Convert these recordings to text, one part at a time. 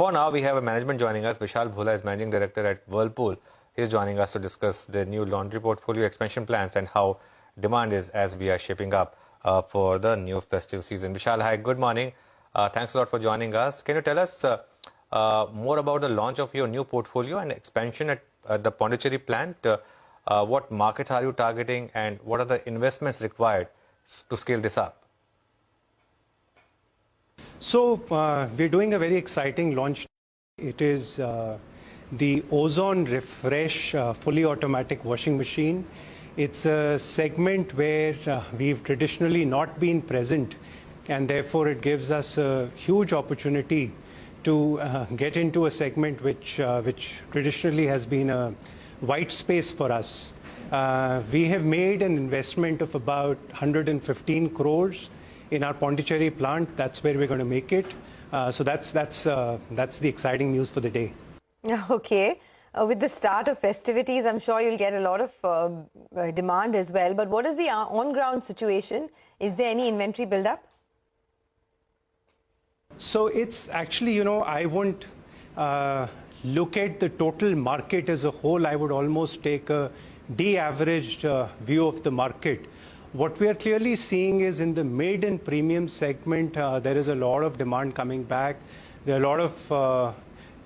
For now, we have a management joining us. Vishal Bhola is Managing Director at Whirlpool. He is joining us to discuss the new laundry portfolio expansion plans and how demand is as we are shaping up for the new festive season. Vishal, hi, good morning. Thanks a lot for joining us. Can you tell us more about the launch of your new portfolio and expansion at the Pondicherry plant? What markets are you targeting and what are the investments required to scale this up? So we're doing a very exciting launch. It is the Ozone Refresh fully automatic washing machine. It's a segment where we've traditionally not been present, and therefore it gives us a huge opportunity to get into a segment which traditionally has been a white space for us. We have made an investment of about 115 crores in our Pondicherry plant. That's where we're going to make it. So that's the exciting news for the day. Okay. With the start of festivities, I'm sure you'll get a lot of demand as well. But what is the on-ground situation? Is there any inventory build-up? So it's actually, I wouldn't look at the total market as a whole. I would almost take a de-averaged view of the market. What we are clearly seeing is in the mid and premium segment, there is a lot of demand coming back. There are a lot of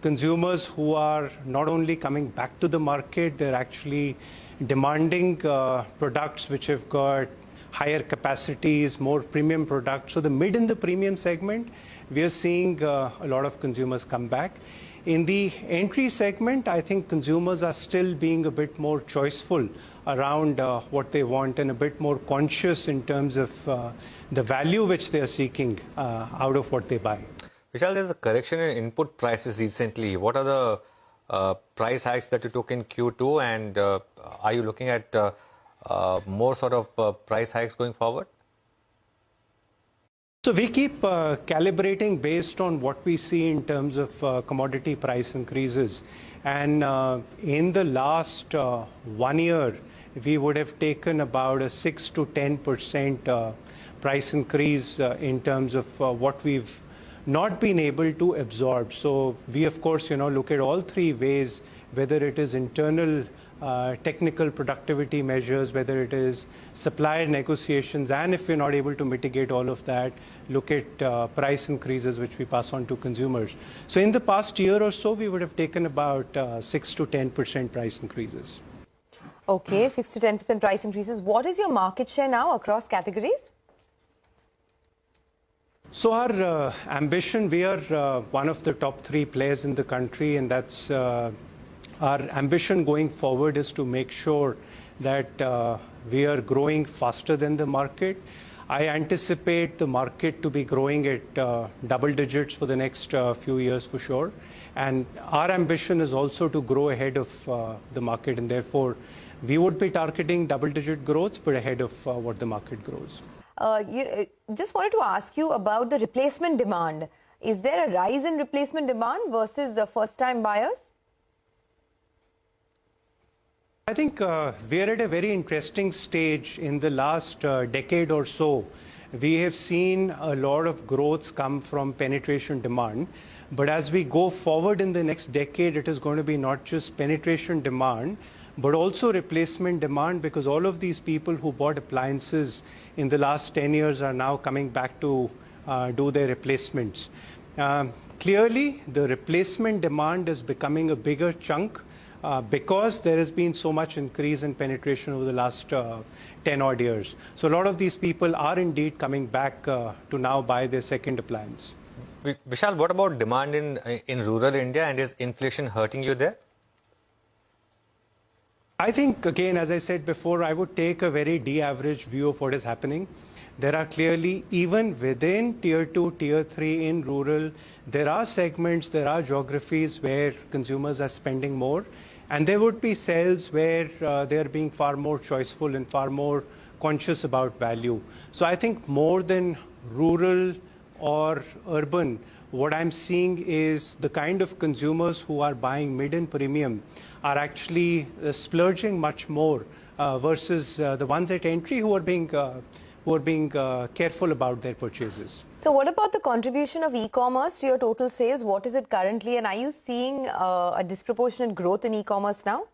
consumers who are not only coming back to the market, they're actually demanding products which have got higher capacities, more premium products. So the mid and the premium segment, we are seeing a lot of consumers come back. In the entry segment, I think consumers are still being a bit more choiceful around what they want and a bit more conscious in terms of the value which they are seeking out of what they buy. Vishal, there's a correction in input prices recently. What are the price hikes that you took in Q2, and are you looking at more sort of price hikes going forward? So we keep calibrating based on what we see in terms of commodity price increases. And in the last 1 year, we would have taken about a 6 to 10% price increase in terms of what we've not been able to absorb. So we, of course, look at all three ways, whether it is internal technical productivity measures, whether it is supplier negotiations, and if we're not able to mitigate all of that, look at price increases which we pass on to consumers. So in the past year or so, we would have taken about 6 to 10% price increases. Okay, 6 to 10% price increases. What is your market share now across categories? So our ambition, we are one of the top 3 players in the country, and that's our ambition going forward is to make sure that we are growing faster than the market. I anticipate the market to be growing at double digits for the next few years for sure. And our ambition is also to grow ahead of the market, and therefore we would be targeting double-digit growth, but ahead of what the market grows. Just wanted to ask you about the replacement demand. Is there a rise in replacement demand versus the first-time buyers? I think we are at a very interesting stage in the last decade or so. We have seen a lot of growths come from penetration demand. But as we go forward in the next decade, it is going to be not just penetration demand, but also replacement demand, because all of these people who bought appliances in the last 10 years are now coming back to do their replacements. Clearly, the replacement demand is becoming a bigger chunk because there has been so much increase in penetration over the last 10 odd years. So a lot of these people are indeed coming back to now buy their second appliance. Vishal, what about demand in rural India, and is inflation hurting you there? I think, again, as I said before, I would take a very de-averaged view of what is happening. There are clearly, even within Tier 2, Tier 3 in rural, there are segments, there are geographies where consumers are spending more. And there would be sales where they are being far more choiceful and far more conscious about value. So I think more than rural or urban, what I'm seeing is the kind of consumers who are buying mid and premium are actually splurging much more versus the ones at entry who are being who are being careful about their purchases. So what about the contribution of e-commerce to your total sales? What is it currently? And are you seeing a disproportionate growth in e-commerce now?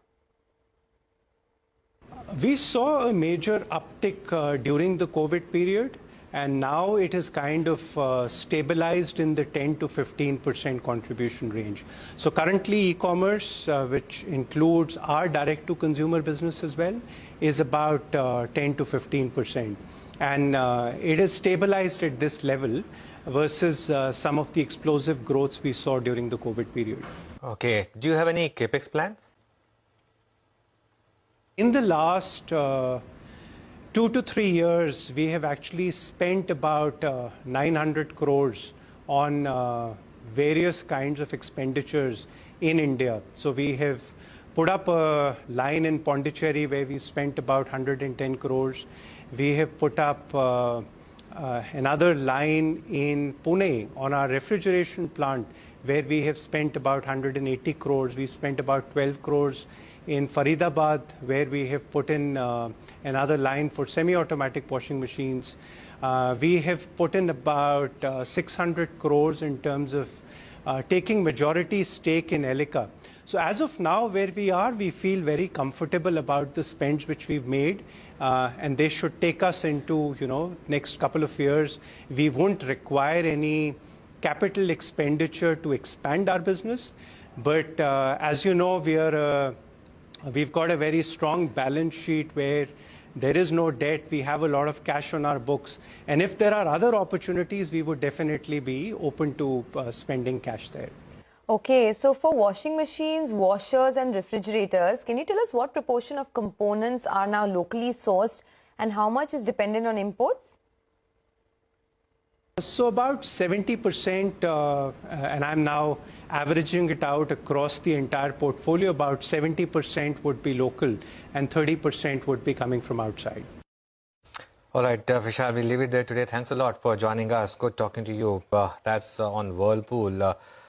We saw a major uptick during the COVID period, and now it is kind of stabilized in the 10 to 15% contribution range. So currently e-commerce, which includes our direct-to-consumer business as well, is about 10 to 15%. And it is stabilized at this level versus some of the explosive growths we saw during the COVID period. Okay. Do you have any capex plans? In the last 2 to 3 years, we have actually spent about 900 crores on various kinds of expenditures in India. So we have put up a line in Pondicherry where we spent about 110 crores. We have put up another line in Pune on our refrigeration plant where we have spent about 180 crores. We spent about 12 crores in Faridabad, where we have put in another line for semi-automatic washing machines. We have put in about 600 crores in terms of taking majority stake in Elica. So as of now, where we are, we feel very comfortable about the spends which we've made, and they should take us into, next couple of years. We won't require any capital expenditure to expand our business. But as you know, we've got a very strong balance sheet where there is no debt. We have a lot of cash on our books. And if there are other opportunities, we would definitely be open to spending cash there. Okay, so for washing machines, washers and refrigerators, can you tell us what proportion of components are now locally sourced and how much is dependent on imports? So about 70%, and I'm now averaging it out across the entire portfolio, about 70% would be local and 30% would be coming from outside. All right, Vishal, we'll leave it there today. Thanks a lot for joining us. Good talking to you. That's on Whirlpool.